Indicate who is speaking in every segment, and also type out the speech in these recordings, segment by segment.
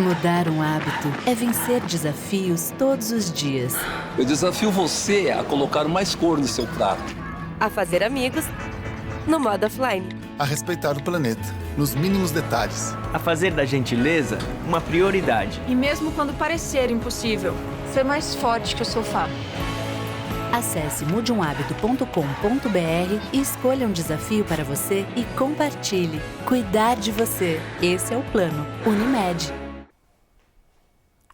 Speaker 1: Mudar um hábito é vencer desafios todos os dias.
Speaker 2: Eu desafio você a colocar mais cor no seu prato.
Speaker 3: A fazer amigos no modo offline.
Speaker 4: A respeitar o planeta, nos mínimos detalhes.
Speaker 5: A fazer da gentileza uma prioridade.
Speaker 6: E mesmo quando parecer impossível, ser mais forte que o sofá.
Speaker 1: Acesse mudeumhabito.com.br e escolha um desafio para você e compartilhe. Cuidar de você. Esse é o plano Unimed.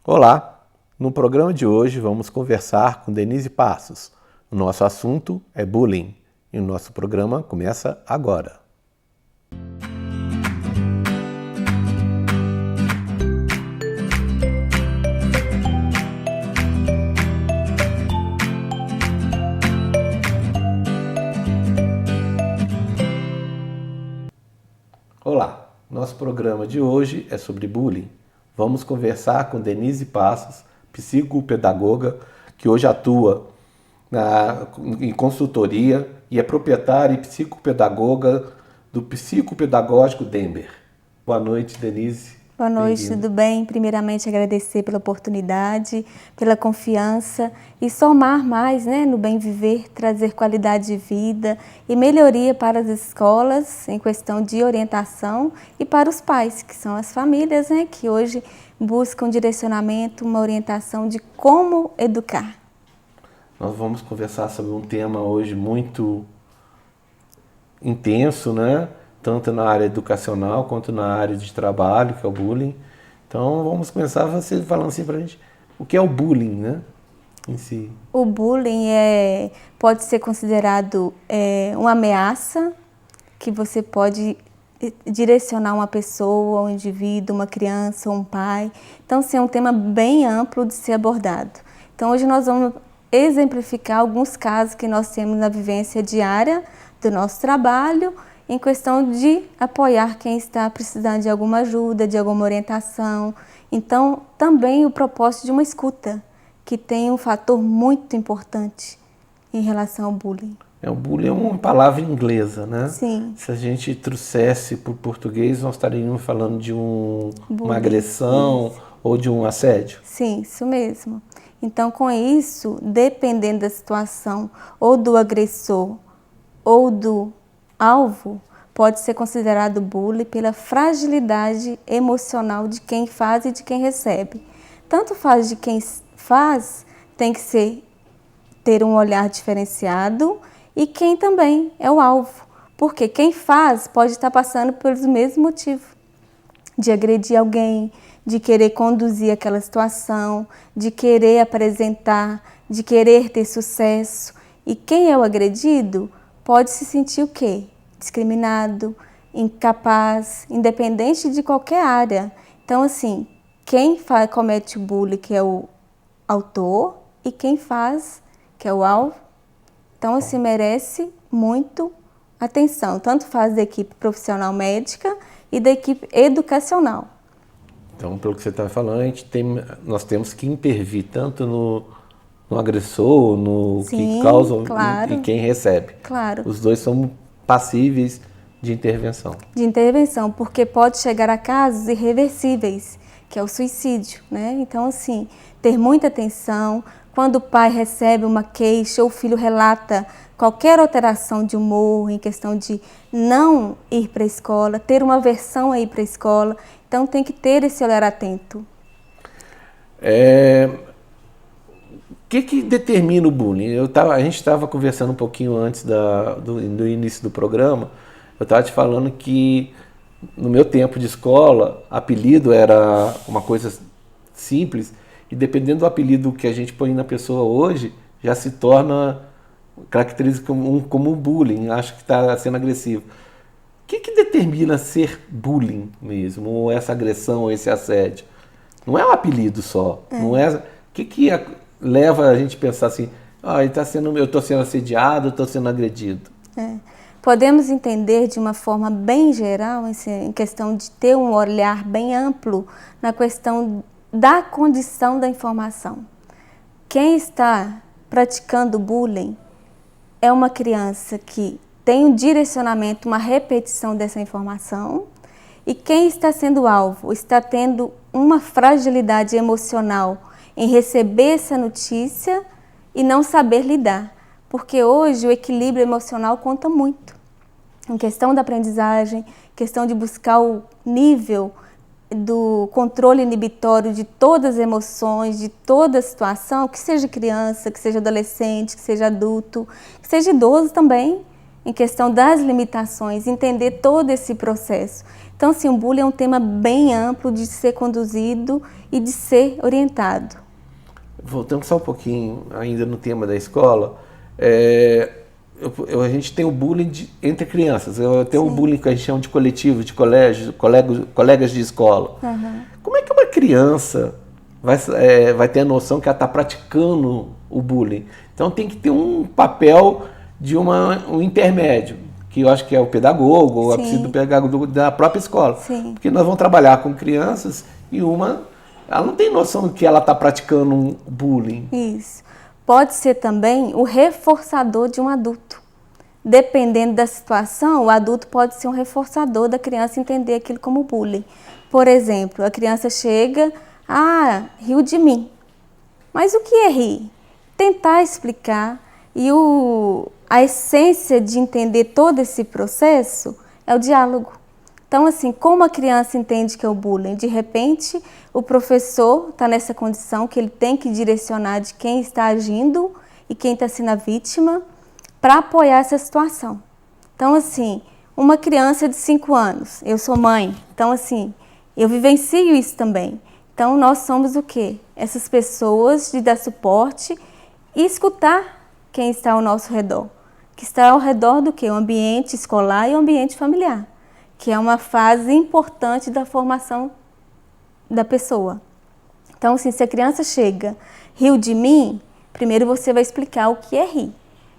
Speaker 7: Olá! No programa de hoje vamos conversar com Denise Passos. O nosso assunto é bullying e o nosso programa começa agora. Olá! Nosso programa de hoje é sobre bullying. Vamos conversar com Denise Passos, psicopedagoga, que hoje atua em consultoria e é proprietária e psicopedagoga do Psicopedagógico Denver. Boa noite, Denise.
Speaker 8: Boa noite, tudo bem? Primeiramente, agradecer pela oportunidade, pela confiança e somar mais, no bem viver, trazer qualidade de vida e melhoria para as escolas em questão de orientação e para os pais, que são as famílias, que hoje buscam direcionamento, uma orientação de como educar.
Speaker 7: Nós vamos conversar sobre um tema hoje muito intenso, tanto na área educacional quanto na área de trabalho, que é o bullying. Então vamos começar você falando assim pra gente o que é o bullying, em si.
Speaker 8: O bullying pode ser considerado uma ameaça que você pode direcionar uma pessoa, um indivíduo, uma criança, um pai. Então, assim, é um tema bem amplo de ser abordado. Então, hoje nós vamos exemplificar alguns casos que nós temos na vivência diária do nosso trabalho, em questão de apoiar quem está precisando de alguma ajuda, de alguma orientação. Então, também o propósito de uma escuta, que tem um fator muito importante em relação ao bullying.
Speaker 7: O bullying é uma palavra inglesa,
Speaker 8: Sim.
Speaker 7: Se a gente trouxesse para o português, nós estaríamos falando de uma agressão, isso, ou de um assédio?
Speaker 8: Sim, isso mesmo. Então, com isso, dependendo da situação, ou do agressor, ou do alvo, pode ser considerado bullying pela fragilidade emocional de quem faz e de quem recebe. Tanto faz de quem faz, tem que ter um olhar diferenciado, e quem também é o alvo. Porque quem faz pode estar passando pelos mesmos motivos, de agredir alguém, de querer conduzir aquela situação, de querer apresentar, de querer ter sucesso. E quem é o agredido pode se sentir o quê? Discriminado, incapaz, independente de qualquer área. Então, assim, quem comete o bullying, que é o autor, e quem faz, que é o alvo, então, assim, merece muito atenção. Tanto faz da equipe profissional médica e da equipe educacional.
Speaker 7: Então, pelo que você está falando, nós temos que intervir tanto no agressor, no
Speaker 8: Sim,
Speaker 7: que causa,
Speaker 8: claro,
Speaker 7: e quem recebe.
Speaker 8: Claro.
Speaker 7: Os dois são passíveis de intervenção.
Speaker 8: De intervenção, porque pode chegar a casos irreversíveis, que é o suicídio, Então, assim, ter muita atenção. Quando o pai recebe uma queixa ou o filho relata qualquer alteração de humor, em questão de não ir para a escola, ter uma aversão a ir para a escola, então tem que ter esse olhar atento.
Speaker 7: O que determina o bullying? A gente estava conversando um pouquinho antes do início do programa. Eu estava te falando que no meu tempo de escola, apelido era uma coisa simples, e dependendo do apelido que a gente põe na pessoa hoje, já se torna característica como bullying, acho que está sendo agressivo. O que determina ser bullying mesmo, ou essa agressão, ou esse assédio? Não é um apelido só, não é... O que leva a gente a pensar assim, eu estou sendo assediado, estou sendo agredido?
Speaker 8: Podemos entender de uma forma bem geral, em questão de ter um olhar bem amplo na questão da condição da informação. Quem está praticando bullying é uma criança que tem um direcionamento, uma repetição dessa informação, E quem está sendo alvo está tendo uma fragilidade emocional em receber essa notícia e não saber lidar. Porque hoje o equilíbrio emocional conta muito. Em questão da aprendizagem, questão de buscar o nível do controle inibitório de todas as emoções, de toda a situação, que seja criança, que seja adolescente, que seja adulto, que seja idoso também, em questão das limitações, entender todo esse processo. Então, assim, o bullying é um tema bem amplo de ser conduzido e de ser orientado.
Speaker 7: Voltando só um pouquinho ainda no tema da escola, a gente tem o bullying entre crianças, tem o bullying que a gente chama de coletivo, de colégio, colegas de escola.
Speaker 8: Uhum.
Speaker 7: Como é que uma criança vai ter a noção que ela está praticando o bullying? Então tem que ter um papel de um intermédio, que eu acho que é o pedagogo, ou a psicopedagogo da própria escola.
Speaker 8: Sim.
Speaker 7: Porque nós vamos trabalhar com crianças e ela não tem noção de que ela está praticando um bullying.
Speaker 8: Isso. Pode ser também o reforçador de um adulto. Dependendo da situação, o adulto pode ser um reforçador da criança entender aquilo como bullying. Por exemplo, a criança chega, riu de mim. Mas o que é rir? Tentar explicar. E a essência de entender todo esse processo é o diálogo. Então, assim, como a criança entende que é o bullying? De repente, o professor está nessa condição que ele tem que direcionar de quem está agindo e quem está sendo a vítima para apoiar essa situação. Então, assim, uma criança de 5 anos, eu sou mãe, então, assim, eu vivencio isso também. Então, nós somos o quê? Essas pessoas de dar suporte e escutar quem está ao nosso redor. Que está ao redor do quê? O ambiente escolar e o ambiente familiar, que é uma fase importante da formação da pessoa. Então, assim, se a criança chega, riu de mim, primeiro você vai explicar o que é rir.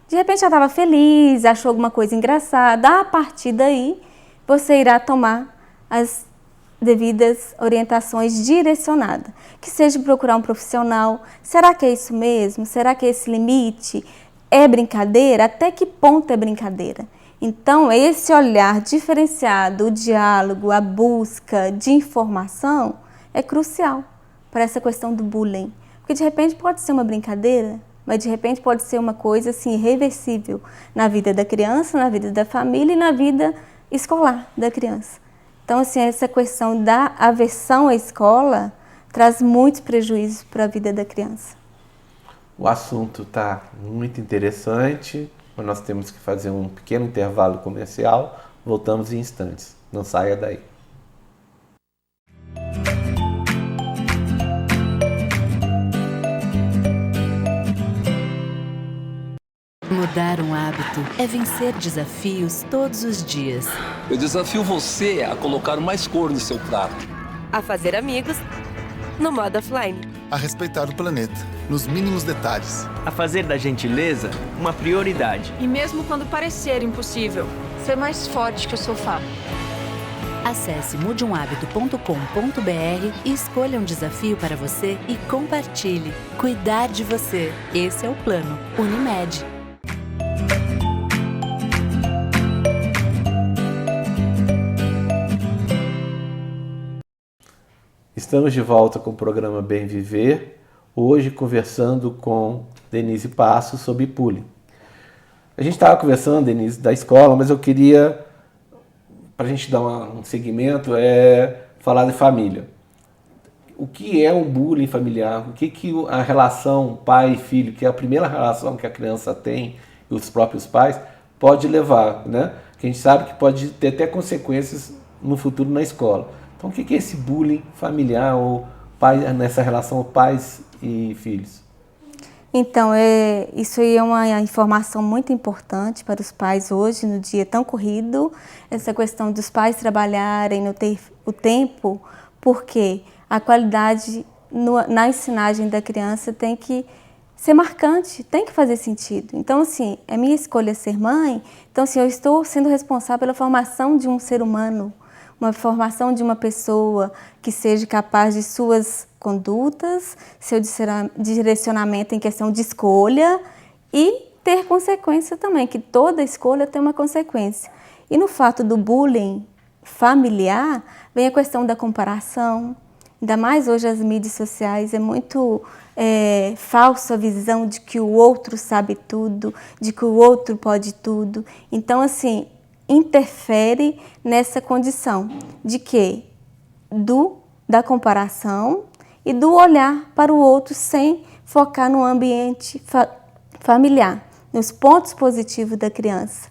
Speaker 8: De repente ela estava feliz, achou alguma coisa engraçada, a partir daí você irá tomar as devidas orientações direcionadas. Que seja procurar um profissional, será que é isso mesmo? Será que é esse limite? É brincadeira? Até que ponto é brincadeira? Então, esse olhar diferenciado, o diálogo, a busca de informação é crucial para essa questão do bullying. Porque de repente pode ser uma brincadeira, mas de repente pode ser uma coisa assim irreversível na vida da criança, na vida da família e na vida escolar da criança. Então, assim, essa questão da aversão à escola traz muitos prejuízos para a vida da criança.
Speaker 7: O assunto está muito interessante, mas nós temos que fazer um pequeno intervalo comercial. Voltamos em instantes. Não saia daí.
Speaker 1: Mudar um hábito é vencer desafios todos os dias.
Speaker 2: Eu desafio você a colocar mais cor no seu prato.
Speaker 3: A fazer amigos no modo offline.
Speaker 4: A respeitar o planeta, nos mínimos detalhes.
Speaker 5: A fazer da gentileza uma prioridade.
Speaker 6: E mesmo quando parecer impossível, ser mais forte que o sofá.
Speaker 1: Acesse mudeumhabito.com.br e escolha um desafio para você e compartilhe. Cuidar de você. Esse é o plano Unimed.
Speaker 7: Estamos de volta com o programa Bem Viver, hoje conversando com Denise Passos sobre bullying. A gente estava conversando, Denise, da escola, mas eu queria, para a gente dar um segmento, falar de família. O que é o bullying familiar? O que a relação pai e filho, que é a primeira relação que a criança tem e os próprios pais, pode levar, né? Que a gente sabe que pode ter até consequências no futuro na escola. Então, o que é esse bullying familiar ou nessa relação pais e filhos?
Speaker 8: Então, isso aí é uma informação muito importante para os pais hoje, no dia tão corrido, essa questão dos pais trabalharem, não ter o tempo, porque a qualidade na ensinagem da criança tem que ser marcante, tem que fazer sentido. Então, assim, é minha escolha ser mãe, então, assim, eu estou sendo responsável pela formação de um ser humano, uma formação de uma pessoa que seja capaz de suas condutas, seu direcionamento em questão de escolha e ter consequência também, que toda escolha tem uma consequência. E no fato do bullying, familiar, vem a questão da comparação. Ainda mais hoje as mídias sociais, é muito falsa a visão de que o outro sabe tudo, de que o outro pode tudo. Então, assim, interfere nessa condição de que da comparação e do olhar para o outro sem focar no ambiente familiar, nos pontos positivos da criança.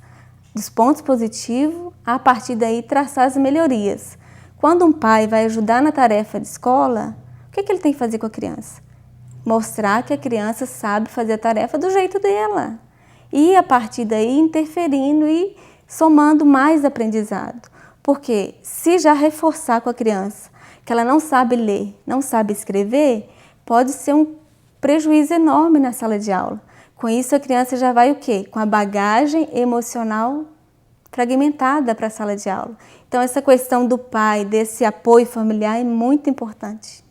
Speaker 8: Dos pontos positivos, a partir daí traçar as melhorias. Quando um pai vai ajudar na tarefa de escola, o que ele tem que fazer com a criança? Mostrar que a criança sabe fazer a tarefa do jeito dela. E a partir daí interferindo e somando mais aprendizado. Porque se já reforçar com a criança que ela não sabe ler, não sabe escrever, pode ser um prejuízo enorme na sala de aula. Com isso a criança já vai o quê? Com a bagagem emocional fragmentada para a sala de aula. Então essa questão do pai, desse apoio familiar é muito importante.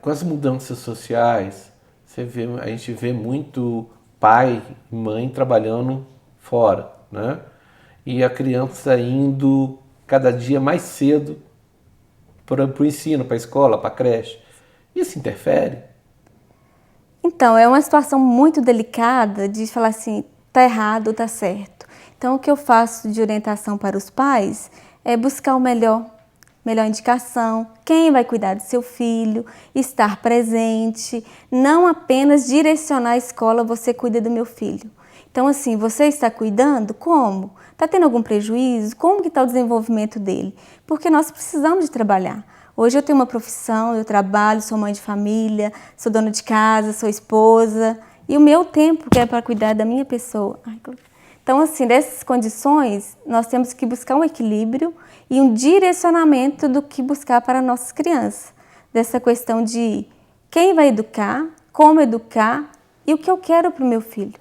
Speaker 7: Com as mudanças sociais, a gente vê muito pai e mãe trabalhando fora, né? E a criança indo cada dia mais cedo para o ensino, para a escola, para a creche. Isso interfere?
Speaker 8: Então, é uma situação muito delicada de falar assim, tá errado ou tá certo. Então, o que eu faço de orientação para os pais é buscar o melhor indicação, quem vai cuidar do seu filho, estar presente, não apenas direcionar a escola, você cuida do meu filho. Então, assim, você está cuidando? Como? Está tendo algum prejuízo? Como que está o desenvolvimento dele? Porque nós precisamos de trabalhar. Hoje eu tenho uma profissão, eu trabalho, sou mãe de família, sou dona de casa, sou esposa, e o meu tempo que é para cuidar da minha pessoa. Então, assim, nessas condições, nós temos que buscar um equilíbrio e um direcionamento do que buscar para nossas crianças. Dessa questão de quem vai educar, como educar e o que eu quero para o meu filho.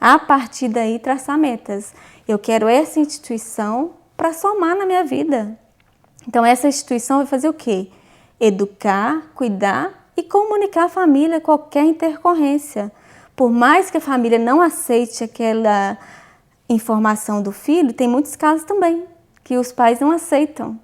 Speaker 8: A partir daí, traçar metas. Eu quero essa instituição para somar na minha vida. Então, essa instituição vai fazer o quê? Educar, cuidar e comunicar à família qualquer intercorrência. Por mais que a família não aceite aquela informação do filho, tem muitos casos também que os pais não aceitam.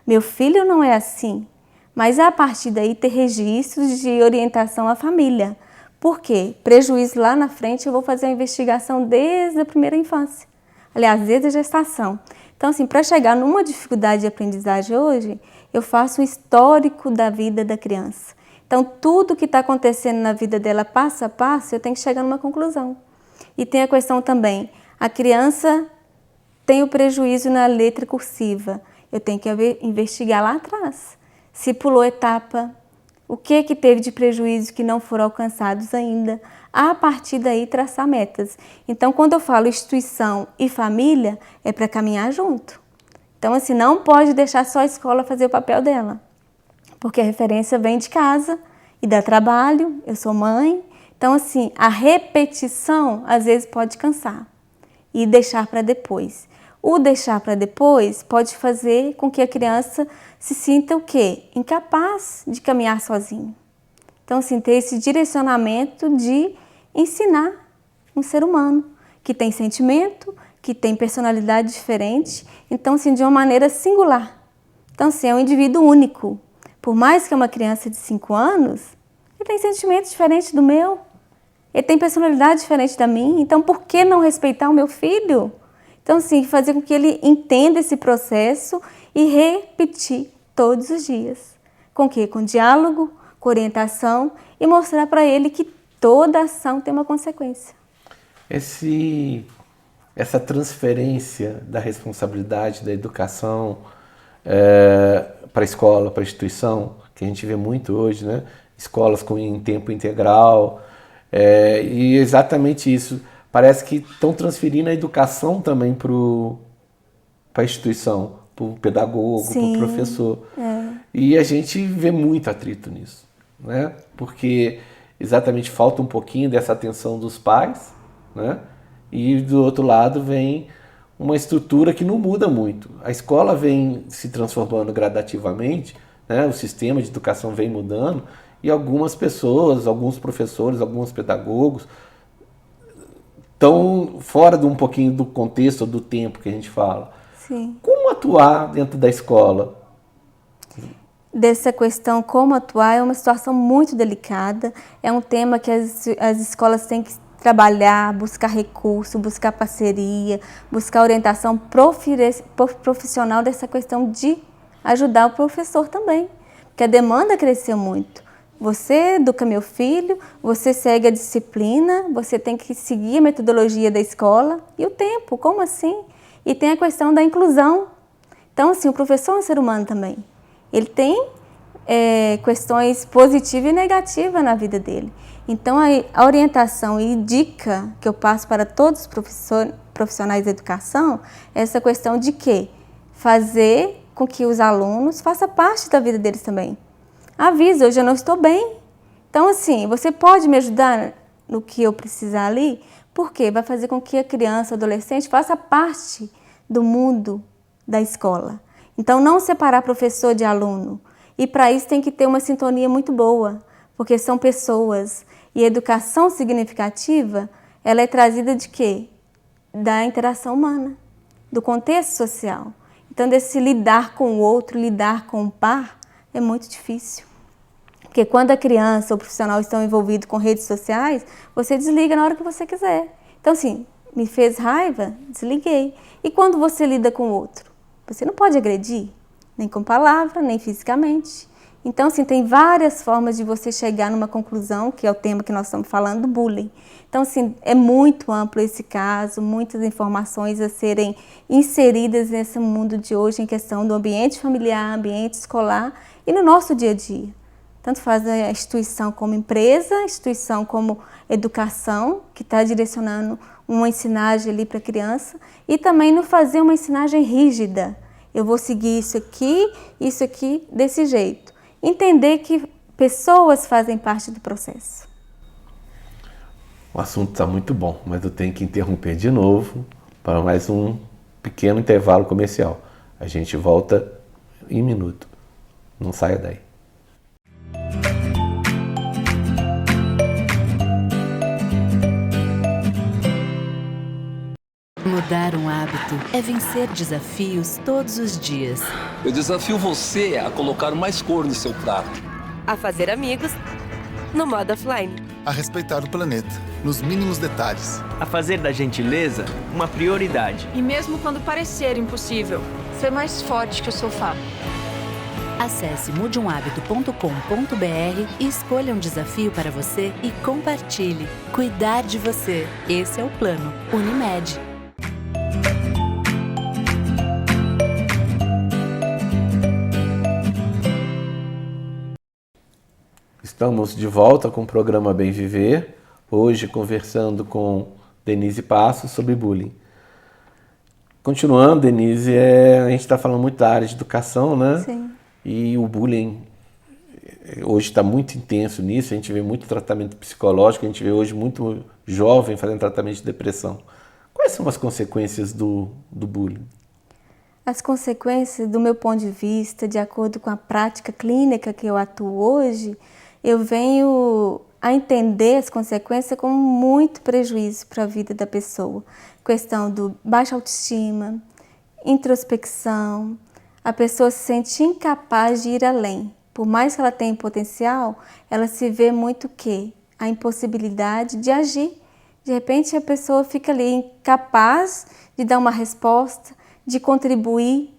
Speaker 8: Meu filho não é assim. Mas a partir daí ter registros de orientação à família. Por quê? Prejuízo lá na frente eu vou fazer a investigação desde a primeira infância. Aliás, desde a gestação. Então, assim, para chegar numa dificuldade de aprendizagem hoje, eu faço um histórico da vida da criança. Então, tudo que está acontecendo na vida dela, passo a passo, eu tenho que chegar numa conclusão. E tem a questão também, a criança tem o prejuízo na letra cursiva. Eu tenho que investigar lá atrás. Se pulou etapa, o que teve de prejuízo que não foram alcançados ainda. A partir daí, traçar metas. Então, quando eu falo instituição e família, é para caminhar junto. Então, assim, não pode deixar só a escola fazer o papel dela. Porque a referência vem de casa e dá trabalho, eu sou mãe. Então, assim, a repetição, às vezes, pode cansar e deixar para depois. O deixar para depois pode fazer com que a criança se sinta o quê? Incapaz de caminhar sozinho. Então, assim, ter esse direcionamento de ensinar um ser humano que tem sentimento, que tem personalidade diferente, então, assim, de uma maneira singular. Então, assim, é um indivíduo único. Por mais que é uma criança de 5 anos, ele tem sentimento diferente do meu, ele tem personalidade diferente da minha, então por que não respeitar o meu filho? Então, assim, fazer com que ele entenda esse processo e repetir todos os dias. Com o quê? Com diálogo, com orientação e mostrar para ele que toda ação tem uma consequência.
Speaker 7: Essa transferência da responsabilidade da educação para a escola, para a instituição, que a gente vê muito hoje, né? Escolas em tempo integral, e exatamente isso. Parece que estão transferindo a educação também para a instituição, para o pedagogo, para o professor. E a gente vê muito atrito nisso, né? Porque exatamente falta um pouquinho dessa atenção dos pais, né? E do outro lado vem uma estrutura que não muda muito. A escola vem se transformando gradativamente, né? O sistema de educação vem mudando e algumas pessoas, alguns professores, alguns pedagogos estão fora de um pouquinho do contexto, do tempo que a gente fala.
Speaker 8: Sim.
Speaker 7: Como como atuar dentro da escola?
Speaker 8: Dessa questão, como atuar, é uma situação muito delicada, é um tema que as escolas têm que trabalhar, buscar recurso, buscar parceria, buscar orientação profissional dessa questão de ajudar o professor também, porque a demanda cresceu muito. Você educa meu filho, você segue a disciplina, você tem que seguir a metodologia da escola e o tempo, como assim? E tem a questão da inclusão. Então, assim, o professor é um ser humano também. Ele tem questões positivas e negativas na vida dele. Então, a orientação e dica que eu passo para todos os profissionais da educação é essa questão de que fazer com que os alunos façam parte da vida deles também. Avisa, hoje eu não estou bem. Então, assim, você pode me ajudar no que eu precisar ali? Porque vai fazer com que a criança, o adolescente, faça parte do mundo da escola. Então, não separar professor de aluno. E para isso tem que ter uma sintonia muito boa, porque são pessoas. E a educação significativa, ela é trazida de quê? Da interação humana, do contexto social. Então, desse lidar com o outro, lidar com o par, é muito difícil. Porque quando a criança ou o profissional estão envolvidos com redes sociais, você desliga na hora que você quiser. Então, assim, me fez raiva, desliguei. E quando você lida com o outro? Você não pode agredir, nem com palavra, nem fisicamente. Então, assim, tem várias formas de você chegar numa conclusão, que é o tema que nós estamos falando, do bullying. Então, assim, é muito amplo esse caso, muitas informações a serem inseridas nesse mundo de hoje em questão do ambiente familiar, ambiente escolar e no nosso dia a dia. Tanto faz a instituição como empresa, a instituição como educação, que está direcionando uma ensinagem ali para a criança, e também não fazer uma ensinagem rígida. Eu vou seguir isso aqui, desse jeito. Entender que pessoas fazem parte do processo.
Speaker 7: O assunto está muito bom, mas eu tenho que interromper de novo para mais um pequeno intervalo comercial. A gente volta em um minuto. Não saia daí.
Speaker 1: Mudar um hábito é vencer desafios todos os dias.
Speaker 2: Eu desafio você a colocar mais cor no seu prato.
Speaker 3: A fazer amigos no modo offline.
Speaker 4: A respeitar o planeta, nos mínimos detalhes.
Speaker 5: A fazer da gentileza uma prioridade.
Speaker 6: E mesmo quando parecer impossível, ser mais forte que o sofá.
Speaker 1: Acesse mudeumhabito.com.br e escolha um desafio para você e compartilhe. Cuidar de você. Esse é o plano Unimed.
Speaker 7: Estamos de volta com o programa Bem Viver, hoje conversando com Denise Passos sobre bullying. Continuando, Denise, a gente está falando muito da área de educação, né?
Speaker 8: Sim.
Speaker 7: E o bullying hoje está muito intenso nisso, a gente vê muito tratamento psicológico, a gente vê hoje muito jovem fazendo tratamento de depressão. Quais são as consequências do bullying?
Speaker 8: As consequências, do meu ponto de vista, de acordo com a prática clínica que eu atuo hoje, eu venho a entender as consequências como muito prejuízo para a vida da pessoa. Questão do baixa autoestima, introspecção, a pessoa se sente incapaz de ir além. Por mais que ela tenha potencial, ela se vê muito a impossibilidade de agir. De repente a pessoa fica ali incapaz de dar uma resposta, de contribuir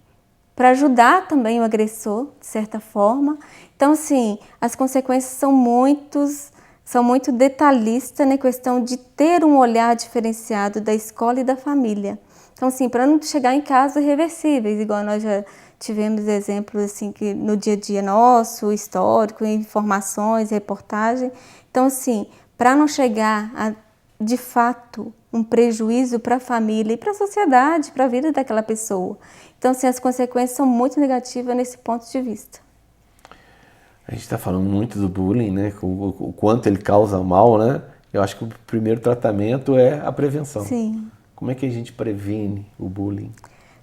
Speaker 8: para ajudar também o agressor, de certa forma. Então, assim, as consequências são muito detalhistas na questão de ter um olhar diferenciado da escola e da família. Então, assim, para não chegar em casos irreversíveis, igual nós já tivemos exemplos assim, que no dia a dia nosso, histórico, informações, reportagem. Então, assim, para não chegar a, de fato, um prejuízo para a família e para a sociedade, para a vida daquela pessoa. Então, assim, as consequências são muito negativas nesse ponto de vista.
Speaker 7: A gente está falando muito do bullying, né? O quanto ele causa mal, né? Eu acho que o primeiro tratamento é a prevenção.
Speaker 8: Sim.
Speaker 7: Como é que a gente previne o bullying?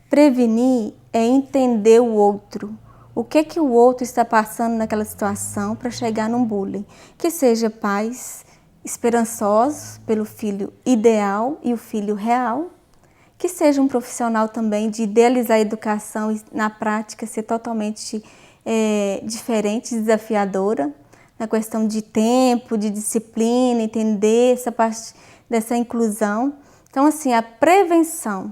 Speaker 8: Prevenir é entender o outro. O que o outro está passando naquela situação para chegar num bullying. Que seja pais esperançosos pelo filho ideal e o filho real, que seja um profissional também de idealizar a educação e na prática ser totalmente diferente, desafiadora, na questão de tempo, de disciplina, entender essa parte dessa inclusão. Então, assim, a prevenção,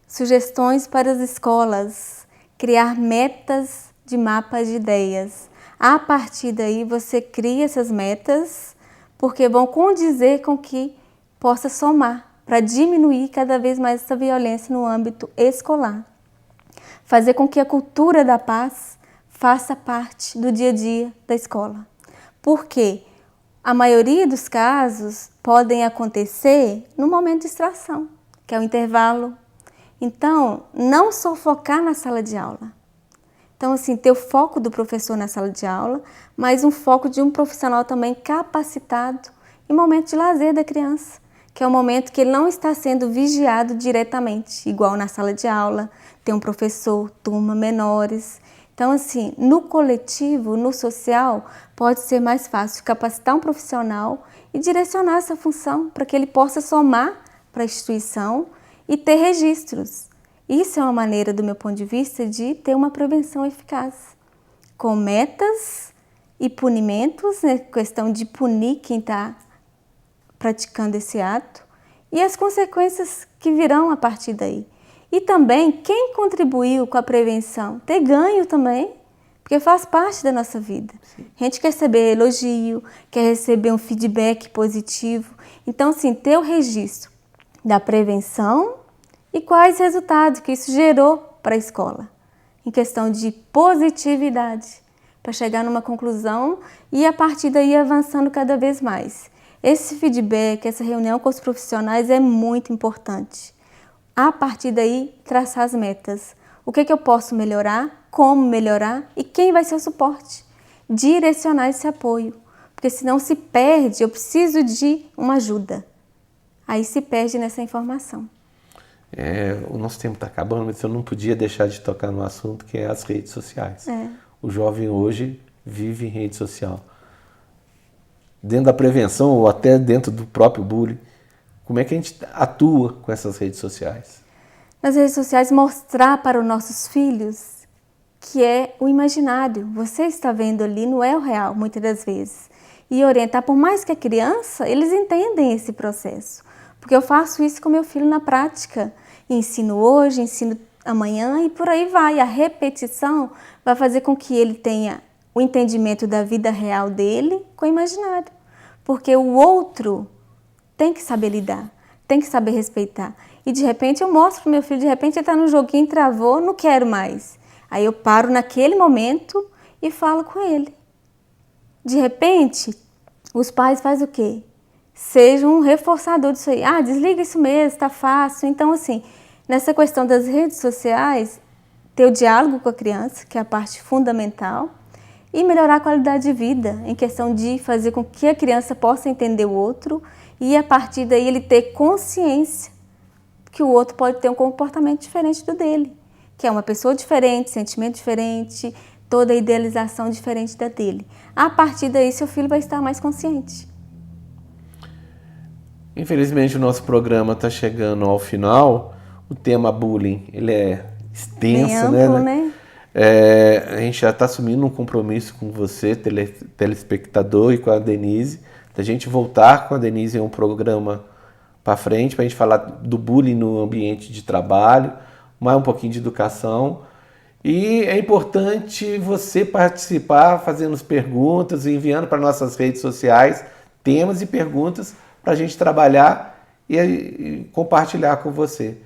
Speaker 8: sugestões para as escolas, criar metas de mapas de ideias. A partir daí, você cria essas metas, porque vão condizer com que possa somar, para diminuir cada vez mais essa violência no âmbito escolar. Fazer com que a cultura da paz faça parte do dia a dia da escola. Porque a maioria dos casos podem acontecer no momento de distração, que é o intervalo. Então, não só focar na sala de aula. Então, assim, ter o foco do professor na sala de aula, mas um foco de um profissional também capacitado em momento de lazer da criança, que é o momento que ele não está sendo vigiado diretamente, igual na sala de aula, tem um professor, turma menores. Então, assim, no coletivo, no social, pode ser mais fácil capacitar um profissional e direcionar essa função para que ele possa somar para a instituição e ter registros. Isso é uma maneira, do meu ponto de vista, de ter uma prevenção eficaz, com metas e punimentos, né? Questão de punir quem está praticando esse ato e as consequências que virão a partir daí. E também, quem contribuiu com a prevenção, ter ganho também, porque faz parte da nossa vida. Sim. A gente quer receber elogio, quer receber um feedback positivo. Então, assim, ter o registro da prevenção e quais resultados que isso gerou para a escola, em questão de positividade, para chegar numa conclusão e a partir daí avançando cada vez mais. Esse feedback, essa reunião com os profissionais é muito importante. A partir daí, traçar as metas. O que eu posso melhorar, como melhorar e quem vai ser o suporte. Direcionar esse apoio, porque senão se perde, eu preciso de uma ajuda. Aí se perde nessa informação.
Speaker 7: O nosso tempo está acabando, mas eu não podia deixar de tocar no assunto que é as redes sociais. O jovem hoje vive em rede social. Dentro da prevenção ou até dentro do próprio bullying, como é que a gente atua com essas redes sociais?
Speaker 8: Nas redes sociais, mostrar para os nossos filhos que é o imaginário. Você está vendo ali, não é o real, muitas das vezes. E orientar, por mais que a criança, eles entendem esse processo. Porque eu faço isso com meu filho na prática. Ensino hoje, ensino amanhã e por aí vai. A repetição vai fazer com que ele tenha o entendimento da vida real dele com o imaginário. Porque o outro tem que saber lidar, tem que saber respeitar. E de repente eu mostro para o meu filho, de repente ele está no joguinho, travou, não quero mais. Aí eu paro naquele momento e falo com ele. De repente, os pais fazem o quê? Sejam um reforçador disso aí. Desliga isso mesmo, está fácil. Então, assim, nessa questão das redes sociais, ter o diálogo com a criança, que é a parte fundamental, e melhorar a qualidade de vida, em questão de fazer com que a criança possa entender o outro e, a partir daí, ele ter consciência que o outro pode ter um comportamento diferente do dele, que é uma pessoa diferente, sentimento diferente, toda a idealização diferente da dele. A partir daí, seu filho vai estar mais consciente.
Speaker 7: Infelizmente, o nosso programa está chegando ao final. O tema bullying, ele é extenso,
Speaker 8: bem amplo, né?
Speaker 7: A gente já está assumindo um compromisso com você, telespectador, e com a Denise, da gente voltar com a Denise em um programa para frente, para a gente falar do bullying no ambiente de trabalho, mais um pouquinho de educação. E é importante você participar, fazendo as perguntas, enviando para nossas redes sociais temas e perguntas para a gente trabalhar e compartilhar com você.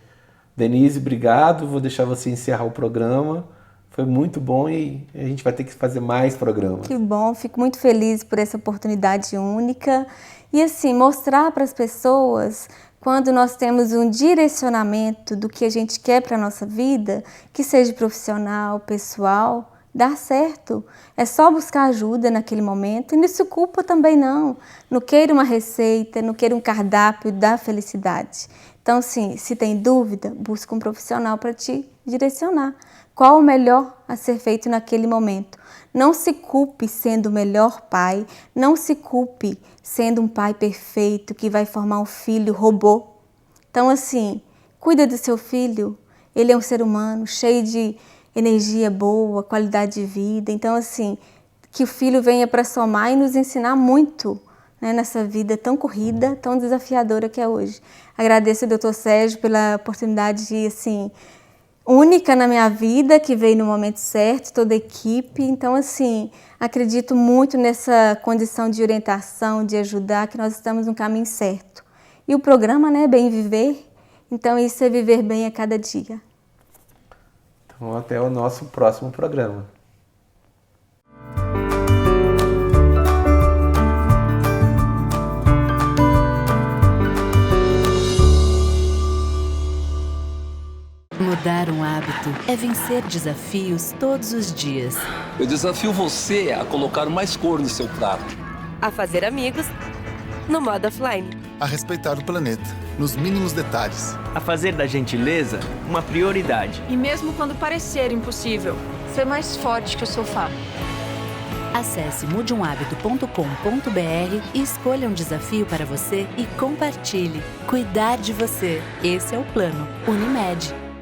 Speaker 7: Denise, obrigado. Vou deixar você encerrar o programa. Foi muito bom e a gente vai ter que fazer mais programas.
Speaker 8: Que bom, fico muito feliz por essa oportunidade única. E assim, mostrar para as pessoas, quando nós temos um direcionamento do que a gente quer para a nossa vida, que seja profissional, pessoal, dá certo. É só buscar ajuda naquele momento e não se culpa também não. Não queira uma receita, não queira um cardápio da felicidade. Então, sim, se tem dúvida, busca um profissional para te direcionar. Qual o melhor a ser feito naquele momento? Não se culpe sendo o melhor pai, não se culpe sendo um pai perfeito que vai formar um filho robô. Então, assim, cuida do seu filho. Ele é um ser humano cheio de energia boa, qualidade de vida. Então, assim, que o filho venha para somar e nos ensinar muito, né, nessa vida tão corrida, tão desafiadora que é hoje. Agradeço ao Dr. Sérgio pela oportunidade de, assim, única na minha vida, que veio no momento certo, toda a equipe. Então, assim, acredito muito nessa condição de orientação, de ajudar, que nós estamos no caminho certo. E o programa, né, Bem Viver, então isso é viver bem a cada dia.
Speaker 7: Então, até o nosso próximo programa.
Speaker 1: Mudar um hábito é vencer desafios todos os dias.
Speaker 2: Eu desafio você a colocar mais cor no seu prato.
Speaker 3: A fazer amigos no modo offline.
Speaker 4: A respeitar o planeta, nos mínimos detalhes.
Speaker 5: A fazer da gentileza uma prioridade.
Speaker 6: E mesmo quando parecer impossível, ser mais forte que o sofá.
Speaker 1: Acesse mudeumhabito.com.br e escolha um desafio para você e compartilhe. Cuidar de você. Esse é o plano Unimed.